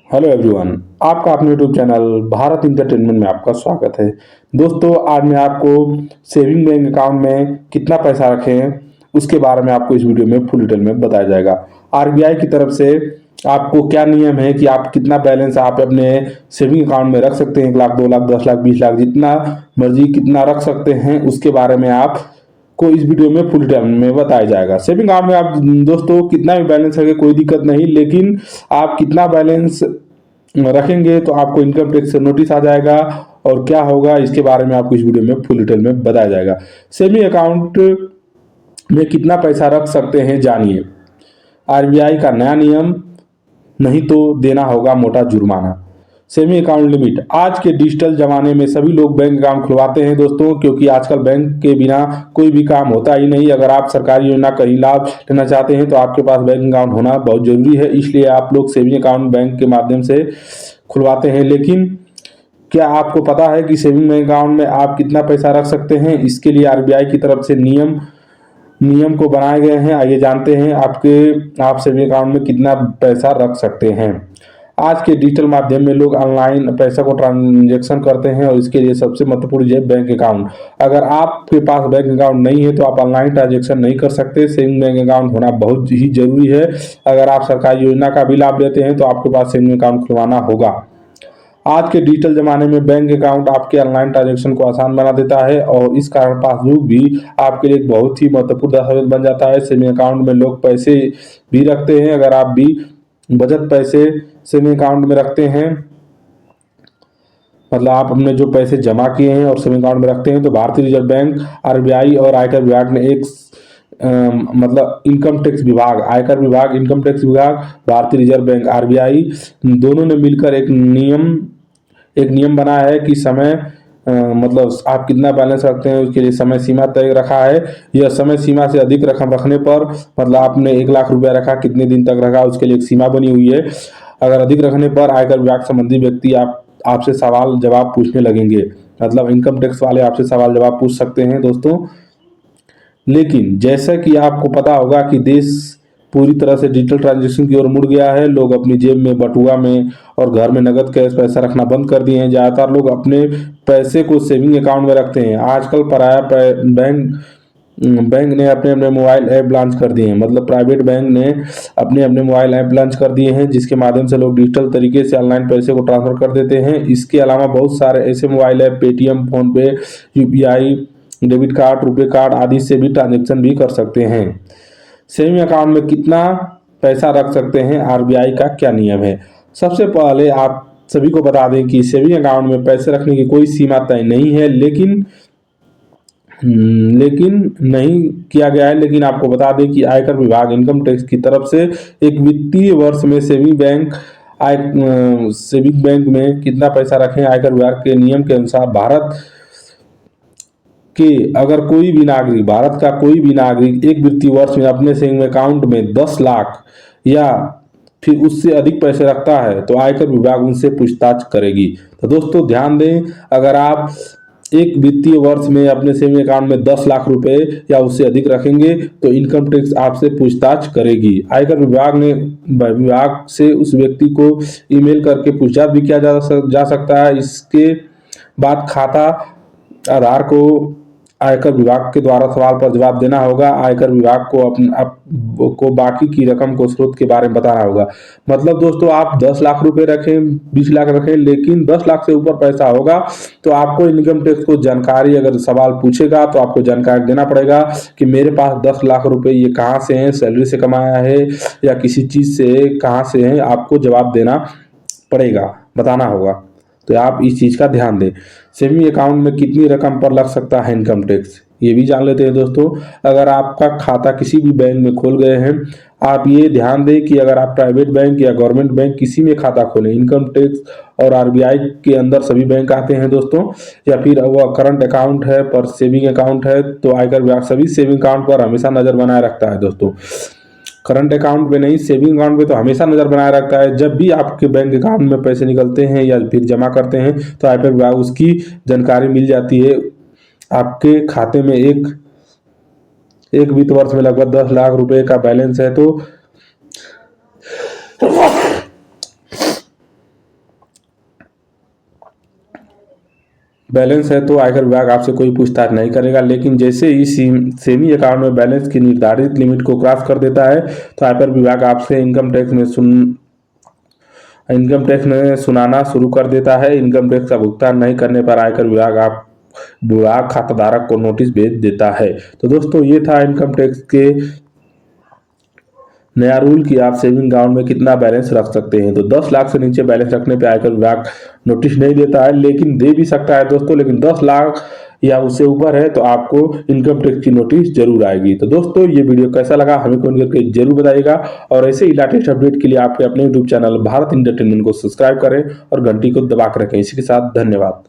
Hello everyone, आपका अपने YouTube channel Bharat entertainment में आपका स्वागत है। दोस्तों, आज मैं आपको सेविंग बैंक अकाउंट में कितना पैसा रखें उसके बारे में आपको इस वीडियो में फुल डिटेल में बताया जाएगा। आरबीआई की तरफ से आपको क्या नियम है कि आप कितना बैलेंस आप अपने सेविंग अकाउंट में रख सकते हैं। 1 लाख, 2 लाख, 10 लाख, 20 लाख, जितना मर्जी कितना रख सकते हैं उसके बारे में आप को इस वीडियो में फुल डिटेल में बताया जाएगा। सेविंग अकाउंट में आप दोस्तों कितना भी बैलेंस रखें कोई दिक्कत नहीं, लेकिन आप कितना बैलेंस रखेंगे तो आपको इनकम टैक्स से नोटिस आ जाएगा और क्या होगा इसके बारे में आपको इस वीडियो में फुल डिटेल में बताया जाएगा। सेविंग अकाउंट में कितना पैसा रख सकते हैं जानिए। आरबीआई का नया नियम, नहीं तो देना होगा मोटा जुर्माना। सेविंग अकाउंट लिमिट, आज के डिजिटल जमाने में सभी लोग बैंक अकाउंट खुलवाते हैं दोस्तों, क्योंकि आजकल बैंक के बिना कोई भी काम होता ही नहीं। अगर आप सरकारी योजना का ही लाभ लेना चाहते हैं तो आपके पास बैंक अकाउंट होना बहुत जरूरी है, इसलिए आप लोग सेविंग अकाउंट बैंक के माध्यम से खुलवाते हैं। लेकिन क्या आपको पता है कि सेविंग बैंक अकाउंट में आप कितना पैसा रख सकते हैं? इसके लिए आरबीआई की तरफ से नियम नियम को बनाए गए हैं। आइए जानते हैं आप सेविंग अकाउंट में कितना पैसा रख सकते हैं। आज के डिजिटल माध्यम में लोग ऑनलाइन पैसा को ट्रांजेक्शन करते हैं और इसके लिए सबसे महत्वपूर्ण है बैंक अकाउंट। अगर आपके पास बैंक अकाउंट नहीं है तो आप ऑनलाइन ट्रांजेक्शन नहीं कर सकते। सेविंग बैंक अकाउंट होना बहुत ही जरूरी है। अगर आप सरकारी योजना का भी लाभ लेते हैं तो आपके पास सेविंग अकाउंट खुलवाना होगा। आज के डिजिटल जमाने में बैंक अकाउंट आपके ऑनलाइन ट्रांजेक्शन को आसान बना देता है और इस कारण पासबुक भी आपके लिए एक बहुत ही महत्वपूर्ण दस्तावेज बन जाता है। सेविंग अकाउंट में लोग पैसे भी रखते हैं। अगर आप भी बचत पैसे सेविंग अकाउंट में रखते हैं, मतलब आप अपने जो पैसे जमा किए हैं और सेविंग अकाउंट में रखते हैं, तो भारतीय रिजर्व बैंक, आरबीआई और आयकर विभाग ने मतलब इनकम टैक्स विभाग, आयकर विभाग, इनकम टैक्स विभाग, भारतीय रिजर्व बैंक, आरबीआई दोनों ने मिलकर एक नियम बनाया है कि मतलब आप कितना बैलेंस रखते हैं उसके लिए समय सीमा तय रखा है। यह समय सीमा से अधिक रकम रखने पर, मतलब आपने 1 लाख रुपया रखा, कितने दिन तक रखा उसके लिए एक सीमा बनी हुई है। अगर अधिक रखने पर आयकर विभाग संबंधी व्यक्ति आपसे सवाल जवाब पूछने लगेंगे, मतलब इनकम टैक्स वाले आपसे सवाल जवाब पूछ सकते हैं दोस्तों। लेकिन जैसा कि आपको पता होगा कि देश पूरी तरह से डिजिटल ट्रांजेक्शन की ओर मुड़ गया है। लोग अपनी जेब में, बटुआ में और घर में नगद कैश पैसा रखना बंद कर दिए हैं। ज़्यादातर लोग अपने पैसे को सेविंग अकाउंट में रखते हैं। आजकल बैंक ने अपने अपने मोबाइल ऐप लॉन्च कर दिए हैं, मतलब प्राइवेट बैंक ने अपने अपने मोबाइल ऐप लॉन्च कर दिए हैं, जिसके माध्यम से लोग डिजिटल तरीके से ऑनलाइन पैसे को ट्रांसफर कर देते हैं। इसके अलावा बहुत सारे ऐसे मोबाइल ऐप, पेटीएम, फोन पे, UPI, debit card, RuPay card आदि से भी ट्रांजेक्शन भी कर सकते हैं। सेविंग अकाउंट में कितना पैसा रख सकते हैं, आरबीआई का क्या नियम है? सबसे पहले आप सभी को बता दें कि सेविंग अकाउंट में पैसे रखने की कोई सीमा तय नहीं है, लेकिन नहीं किया गया है। लेकिन आपको बता दें कि आयकर विभाग, इनकम टैक्स की तरफ से एक वित्तीय वर्ष में सेविंग बैंक में कितना पैसा रखें, आयकर विभाग के नियम के अनुसार भारत का कोई भी नागरिक एक वित्तीय वर्ष में अपने सेविंग अकाउंट में 10 लाख या फिर उससे अधिक पैसे रखता है तो आयकर विभाग उनसे पूछताछ करेगी। तो दोस्तों ध्यान दें, अगर आप एक वित्तीय वर्ष में अपने सेविंग अकाउंट में 10 लाख रुपए या उससे अधिक रखेंगे तो इनकम टैक्स आपसे पूछताछ करेगी। आयकर विभाग से उस व्यक्ति को ईमेल करके पूछताछ भी किया जा सकता है। इसके बाद खाता आधार को आयकर विभाग के द्वारा सवाल पर जवाब देना होगा। आयकर विभाग को बाकी की रकम को स्रोत के बारे में बताना होगा। मतलब दोस्तों, आप 10 लाख रुपए रखें, 20 लाख रखें, लेकिन 10 लाख से ऊपर पैसा होगा तो आपको इनकम टैक्स को जानकारी, अगर सवाल पूछेगा तो आपको जानकारी देना पड़ेगा कि मेरे पास 10 लाख रुपए ये कहाँ से हैं, सैलरी से कमाया है या किसी चीज़ से कहाँ से है, आपको जवाब देना पड़ेगा, बताना होगा। तो आप इस चीज़ का ध्यान दें। सेविंग अकाउंट में कितनी रकम पर लग सकता है इनकम टैक्स, ये भी जान लेते हैं दोस्तों। अगर आपका खाता किसी भी बैंक में खोल गए हैं, आप ये ध्यान दें कि अगर आप प्राइवेट बैंक या गवर्नमेंट बैंक किसी में खाता खोलें, इनकम टैक्स और आरबीआई के अंदर सभी बैंक आते हैं दोस्तों, या फिर वह करंट अकाउंट है पर सेविंग अकाउंट है, तो आयकर विभाग सभी सेविंग अकाउंट पर हमेशा नजर बनाए रखता है दोस्तों। करंट अकाउंट पे नहीं, सेविंग अकाउंट पे तो हमेशा नजर बनाए रखता है। जब भी आपके बैंक अकाउंट में पैसे निकलते हैं या फिर जमा करते हैं तो आयकर विभाग उसकी जानकारी मिल जाती है। आपके खाते में एक वित्त वर्ष में लगभग 10 लाख रुपए का बैलेंस है तो बैलेंस है तो आयकर विभाग आपसे कोई पूछताछ नहीं करेगा। लेकिन जैसे ही सेविंग अकाउंट में बैलेंस की निर्धारित लिमिट को क्रॉस कर देता है तो आयकर विभाग आपसे इनकम टैक्स में सुनाना शुरू कर देता है। इनकम टैक्स का भुगतान नहीं करने पर आयकर विभाग खाताधारक को नोटिस भेज देता है। तो दोस्तों ये था इनकम टैक्स के नया रूल कि आप सेविंग अकाउंट में कितना बैलेंस रख सकते हैं। तो 10 लाख से नीचे बैलेंस रखने पे आयकर विभाग नोटिस नहीं देता है, लेकिन दे भी सकता है दोस्तों। लेकिन 10 लाख या उससे ऊपर है तो आपको इनकम टैक्स की नोटिस जरूर आएगी। तो दोस्तों ये वीडियो कैसा लगा हमें कमेंट करके जरूर बताइएगा, और ऐसे ही लेटेस्ट अपडेट के लिए आपके अपने यूट्यूब चैनल भारत इंटरटेनमेंट को सब्सक्राइब करें और घंटी को दबा कर रखें। इसी के साथ धन्यवाद।